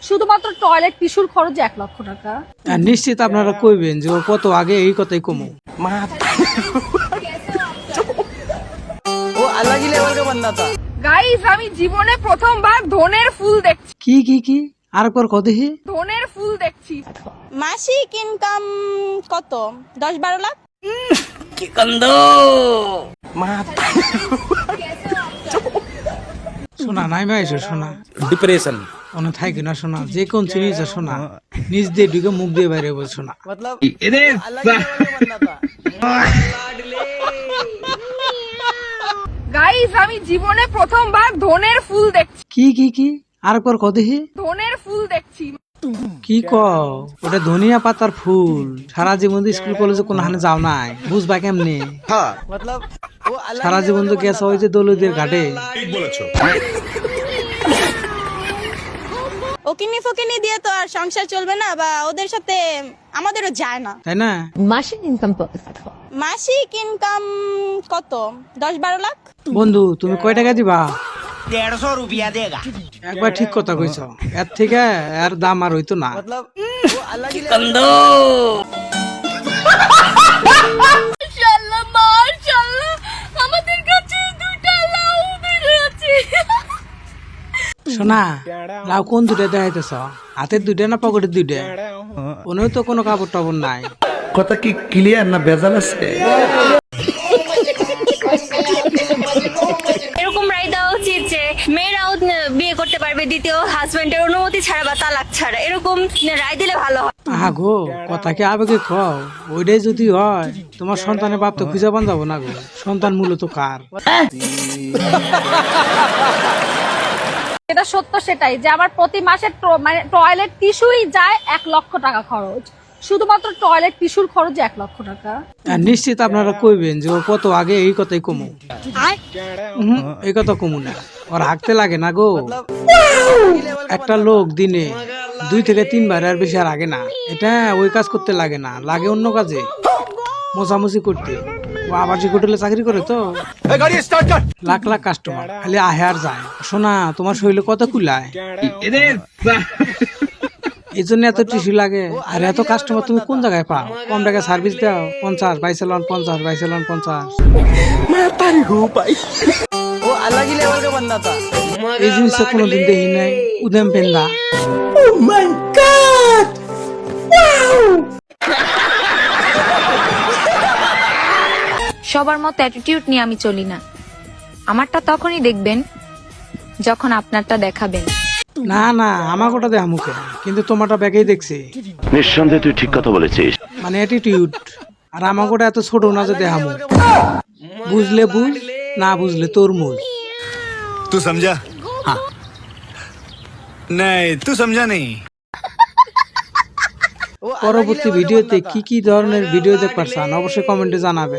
শুধুমাত্র টয়লেট টিস্যুর খরচ 1 লক্ষ টাকা। আর নিশ্চিত আপনারা কইবেন যে ও কত আগে এই কথাই কমু। वो अलग ही लेवल का बंदा था। গাইস, আমি জীবনে প্রথমবার ধনের ফুল দেখছি। কি আরেকবার কত হি ধনের ফুল দেখছি। মাসিক ইনকাম কত? 10-12 লাখ। শোনা নাই মাইছো শোনা डिप्रेशन অনেক থাকি না শোনা যে কোন জিনিস শোনা নিজ দিয়ে ঢুকে মুখ দিয়ে বাইরে বল শোনা मतलब वो अलग ही लेवल का बंदा था। গাইস, আমি জীবনে প্রথমবার ধনের ফুল দেখছি। কি আরেকবার কত হি ধনের ফুল দেখছি। কি কও ওটা ধনিয়া পাতার ফুল সারা জীবন তো স্কুল কলেজে কোনো হানে যাও নাই বুঝবা কেমনে मतलब वो अलग সারা জীবন তো গেছে ওই যে দৌলতের ঘাটে ওকিনি ফকিনি দিয়ে তো আর সংসার চলবে না, বা ওদের সাথে আমাদেরও যায় না। তাই না মাসিক ইনকাম মাসিক ইনকাম কত? 10-12 লাখ। বন্ধু তুমি কয় টাকা দিবা 150 रुपया देगा। একবার ঠিক কথা কইছ এর থেকে এর দাম আর হইতো না मतलब वो अलग ही लेवल মাশাআল্লাহ মাশাআল্লাহ, আমাদের কাছে দুটো লাউ বেরিয়েছে। শোনা লাউ কোন দুটা দেখাইতেছ হাতের দুইটা না পকেটের দুইটা ওনেও তো কোনো কাপড় টাপড় নাই কথা কি ক্লিয়ার না ভেজাল আছে? এরকম রায় দেওয়া উচিত যে মেয়েরাও বিয়ে করতে পারবে দ্বিতীয় হাজবেন্ডের অনুমতি ছাড়া বা তালাক ছাড়া, এরকম রায় দিলে ভালো হয়। আহা গো কথা কি আবেগে খাও ওইটাই যদি হয় তোমার সন্তানের বাপ তো খুঁজে পান যাবো না গো সন্তান মূলত কার এটা সত্য সেটাই যে আমার প্রতি মাসে মানে টয়লেট টিস্যুই যায় 1 লক্ষ টাকা খরচ। শুধুমাত্র টয়লেট টিস্যুর খরচ 1 লক্ষ টাকা। আর নিশ্চিত আপনারা কইবেন যে ও কত আগে এই কথাই কমু এই কথা কমু না ওর হাঁকতে লাগে না গো একটা লোক দিনে 2 থেকে 3 বার আর বেশি আর আগে না এটা ওই কাজ করতে লাগে না লাগে অন্য কাজে মোছামুছি করতে ও আবার যে হোটেলে চাকরি করে তো লাখ লাখ কাস্টমার খালি আহে আর যায় শোনা তোমার শরীরে কত কুলায় এই জন্য এত টিস্যু লাগে আর এত কাস্টমার তুমি কোন জায়গায় পাও কম টাকায় সার্ভিস দাও 50 22 50 22 50 वो अलग ही लेवल का बंदा था। এই জিনিস তো কোনোদিন দেখি নাই উদম পেন্দা সবার মতো অ্যাটিটিউড নিয়ে আমি চলি না। আমারটা তখনই দেখবেন যখন আপনারটা দেখাবেন। না আমাকে ওটা দেয়া মুখে কিন্তু তোমারটা ব্যাগেই দেখছি নিঃসন্দেহে তুই ঠিক কথা বলেছিস। মানে অ্যাটিটিউড আর আমাকে ওটা এত ছোট না যে দেহামু বুঝলে বুঝ না বুঝলে তরমুজ तू समझा? हाँ नहीं तू समझा नहीं। পরবর্তী ভিডিওতে কি ধরনের ভিডিও দেখতে পারছেন অবশ্যই কমেন্টে জানাবে।